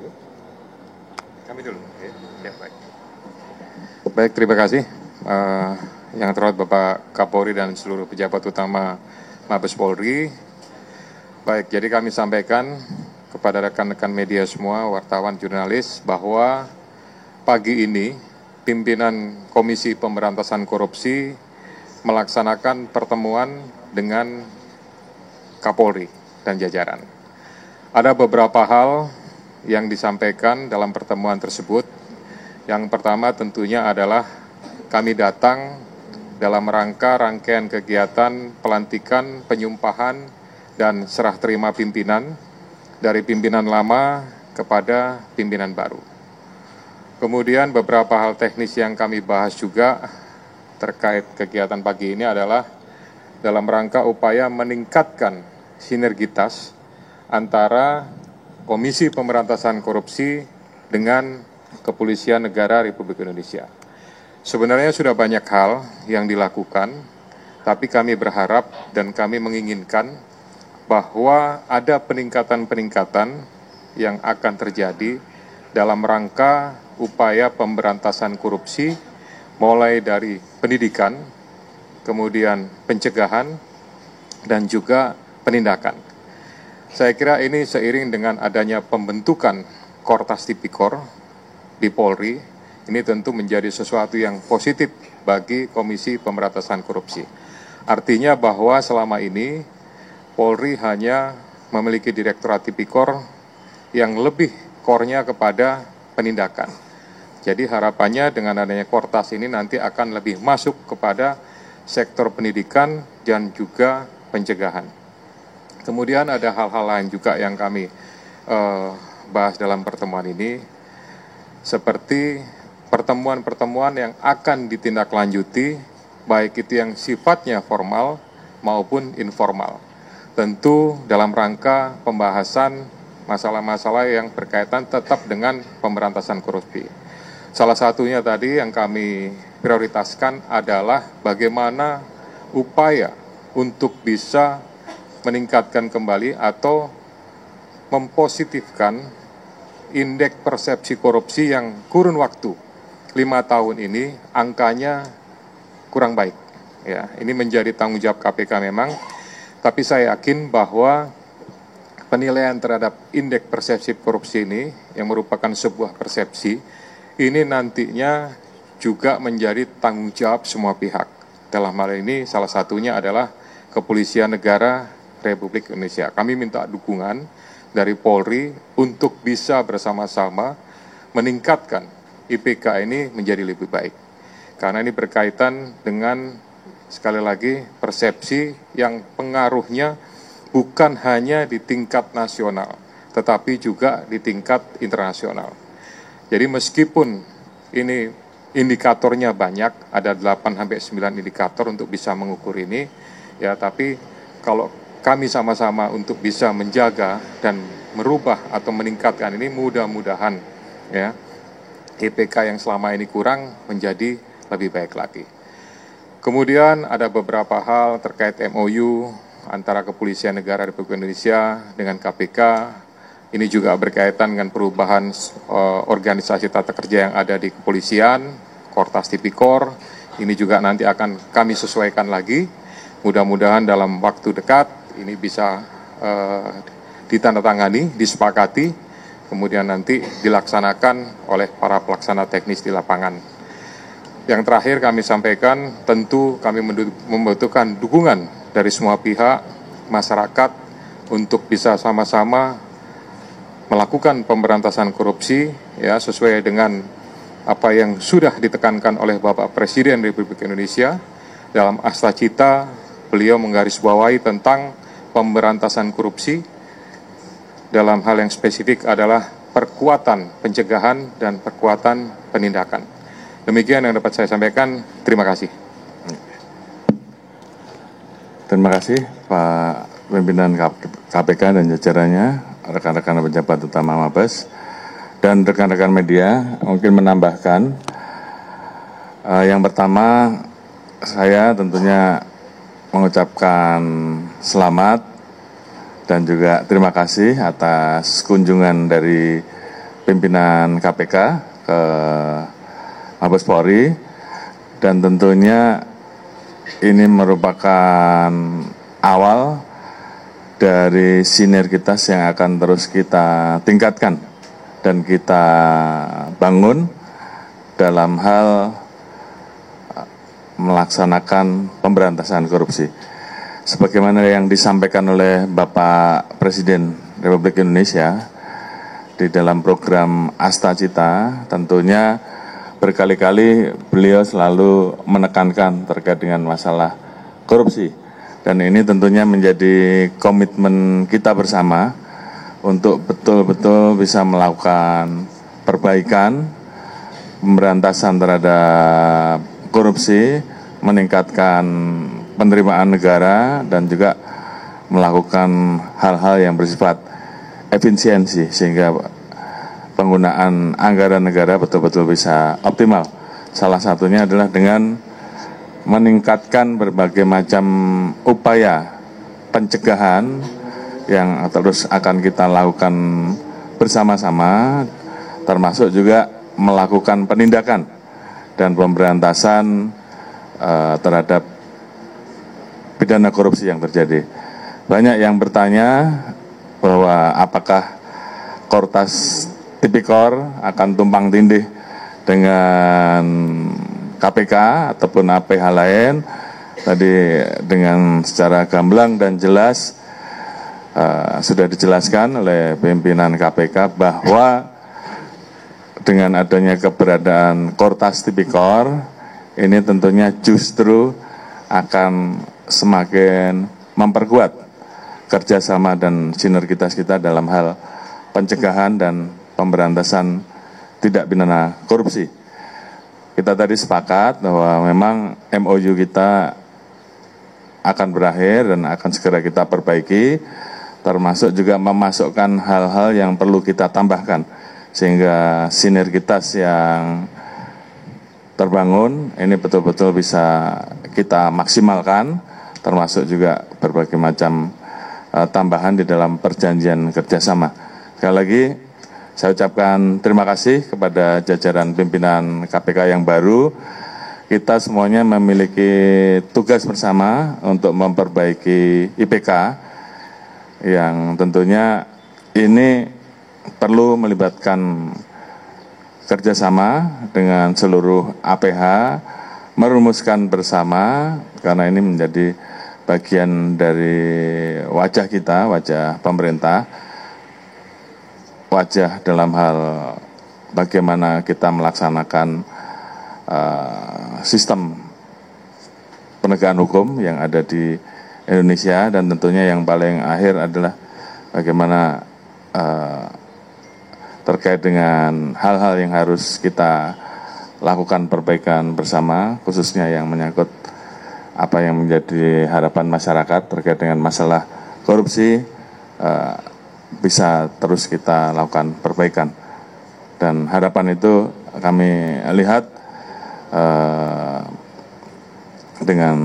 dulu. Kami dulu. Oke. Ya, baik. Baik, terima kasih. Yang terhormat Bapak Kapolri dan seluruh pejabat utama Mabes Polri. Baik, jadi kami sampaikan kepada rekan-rekan media semua, wartawan, jurnalis, bahwa pagi ini pimpinan Komisi Pemberantasan Korupsi melaksanakan pertemuan dengan Kapolri dan jajaran. Ada beberapa hal yang disampaikan dalam pertemuan tersebut. Yang pertama tentunya adalah kami datang dalam rangka rangkaian kegiatan pelantikan, penyumpahan, dan serah terima pimpinan dari pimpinan lama kepada pimpinan baru. Kemudian beberapa hal teknis yang kami bahas juga terkait kegiatan pagi ini adalah dalam rangka upaya meningkatkan sinergitas antara Komisi Pemberantasan Korupsi dengan Kepolisian Negara Republik Indonesia. Sebenarnya sudah banyak hal yang dilakukan, tapi kami berharap dan kami menginginkan bahwa ada peningkatan-peningkatan yang akan terjadi dalam rangka upaya pemberantasan korupsi, mulai dari pendidikan, kemudian pencegahan, dan juga penindakan. Saya kira ini seiring dengan adanya pembentukan Kortas Tipikor di Polri, ini tentu menjadi sesuatu yang positif bagi Komisi Pemberantasan Korupsi. Artinya bahwa selama ini Polri hanya memiliki Direktorat Tipikor yang lebih core-nya kepada penindakan. Jadi harapannya dengan adanya Kortas ini nanti akan lebih masuk kepada sektor pendidikan dan juga pencegahan. Kemudian ada hal-hal lain juga yang kami bahas dalam pertemuan ini, seperti pertemuan-pertemuan yang akan ditindaklanjuti, baik itu yang sifatnya formal maupun informal. Tentu dalam rangka pembahasan masalah-masalah yang berkaitan tetap dengan pemberantasan korupsi. Salah satunya tadi yang kami prioritaskan adalah bagaimana upaya untuk bisa meningkatkan kembali atau mempositifkan indeks persepsi korupsi yang kurun waktu 5 tahun ini angkanya kurang baik. Ya, ini menjadi tanggung jawab KPK memang, tapi saya yakin bahwa penilaian terhadap indeks persepsi korupsi ini yang merupakan sebuah persepsi ini nantinya juga menjadi tanggung jawab semua pihak. Dalam hal ini salah satunya adalah Kepolisian Negara Republik Indonesia. Kami minta dukungan dari Polri untuk bisa bersama-sama meningkatkan IPK ini menjadi lebih baik. Karena ini berkaitan dengan, sekali lagi, persepsi yang pengaruhnya bukan hanya di tingkat nasional, tetapi juga di tingkat internasional. Jadi meskipun ini indikatornya banyak, ada 8-9 indikator untuk bisa mengukur ini, ya, tapi kalau kami sama-sama untuk bisa menjaga dan merubah atau meningkatkan ini, mudah-mudahan ya IPK yang selama ini kurang menjadi lebih baik lagi. Kemudian ada beberapa hal terkait MOU antara Kepolisian Negara Republik Indonesia dengan KPK. Ini juga berkaitan dengan perubahan organisasi tata kerja yang ada di kepolisian, Kortas Tipikor. Ini juga nanti akan kami sesuaikan lagi. Mudah-mudahan dalam waktu dekat ini bisa ditandatangani, disepakati, kemudian nanti dilaksanakan oleh para pelaksana teknis di lapangan. Yang terakhir kami sampaikan, tentu kami membutuhkan dukungan dari semua pihak, masyarakat, untuk bisa sama-sama melakukan pemberantasan korupsi ya sesuai dengan apa yang sudah ditekankan oleh Bapak Presiden Republik Indonesia dalam Asta Cita. Beliau menggarisbawahi tentang pemberantasan korupsi dalam hal yang spesifik adalah perkuatan pencegahan dan perkuatan penindakan. Demikian yang dapat saya sampaikan. Terima kasih. Terima kasih Pak Pimpinan KPK dan jajarannya, rekan-rekan pejabat utama Mabes, dan rekan-rekan media. Mungkin menambahkan, yang pertama saya tentunya mengucapkan selamat dan juga terima kasih atas kunjungan dari pimpinan KPK, ke Mabes Polri, dan tentunya ini merupakan awal dari sinergitas yang akan terus kita tingkatkan dan kita bangun dalam hal melaksanakan pemberantasan korupsi. Sebagaimana yang disampaikan oleh Bapak Presiden Republik Indonesia di dalam program Astacita, tentunya berkali-kali beliau selalu menekankan terkait dengan masalah korupsi. Dan ini tentunya menjadi komitmen kita bersama untuk betul-betul bisa melakukan perbaikan, pemberantasan terhadap korupsi, meningkatkan penerimaan negara, dan juga melakukan hal-hal yang bersifat efisiensi sehingga penggunaan anggaran negara betul-betul bisa optimal. Salah satunya adalah dengan meningkatkan berbagai macam upaya pencegahan yang terus akan kita lakukan bersama-sama, termasuk juga melakukan penindakan dan pemberantasan terhadap pidana korupsi yang terjadi. Banyak yang bertanya bahwa apakah Kortas Tipikor akan tumpang tindih dengan KPK ataupun APH lain. Tadi dengan secara gamblang dan jelas sudah dijelaskan oleh pimpinan KPK bahwa dengan adanya keberadaan Kortas Tipikor, ini tentunya justru akan semakin memperkuat kerjasama dan sinergitas kita dalam hal pencegahan dan pemberantasan tindak pidana korupsi. Kita tadi sepakat bahwa memang MOU kita akan berakhir dan akan segera kita perbaiki, termasuk juga memasukkan hal-hal yang perlu kita tambahkan, sehingga sinergitas yang terbangun ini betul-betul bisa kita maksimalkan, termasuk juga berbagai macam tambahan di dalam perjanjian kerjasama. Sekali lagi, saya ucapkan terima kasih kepada jajaran pimpinan KPK yang baru. Kita semuanya memiliki tugas bersama untuk memperbaiki IPK, yang tentunya ini perlu melibatkan kerjasama dengan seluruh APH, merumuskan bersama, karena ini menjadi bagian dari wajah kita, wajah pemerintah, wajah dalam hal bagaimana kita melaksanakan sistem penegakan hukum yang ada di Indonesia, dan tentunya yang paling akhir adalah bagaimana terkait dengan hal-hal yang harus kita lakukan perbaikan bersama, khususnya yang menyangkut apa yang menjadi harapan masyarakat terkait dengan masalah korupsi, bisa terus kita lakukan perbaikan. Dan harapan itu kami lihat dengan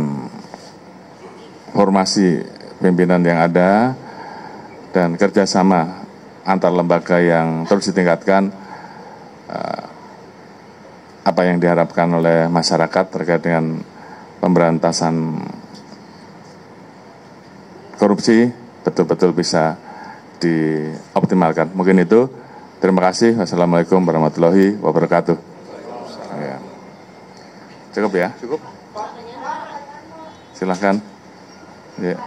formasi pimpinan yang ada dan kerjasama antar lembaga yang terus ditingkatkan, apa yang diharapkan oleh masyarakat terkait dengan pemberantasan korupsi betul-betul bisa dioptimalkan. Mungkin itu. Terima kasih. Wassalamualaikum warahmatullahi wabarakatuh. Ya. Cukup ya? Cukup. Silahkan. Ya.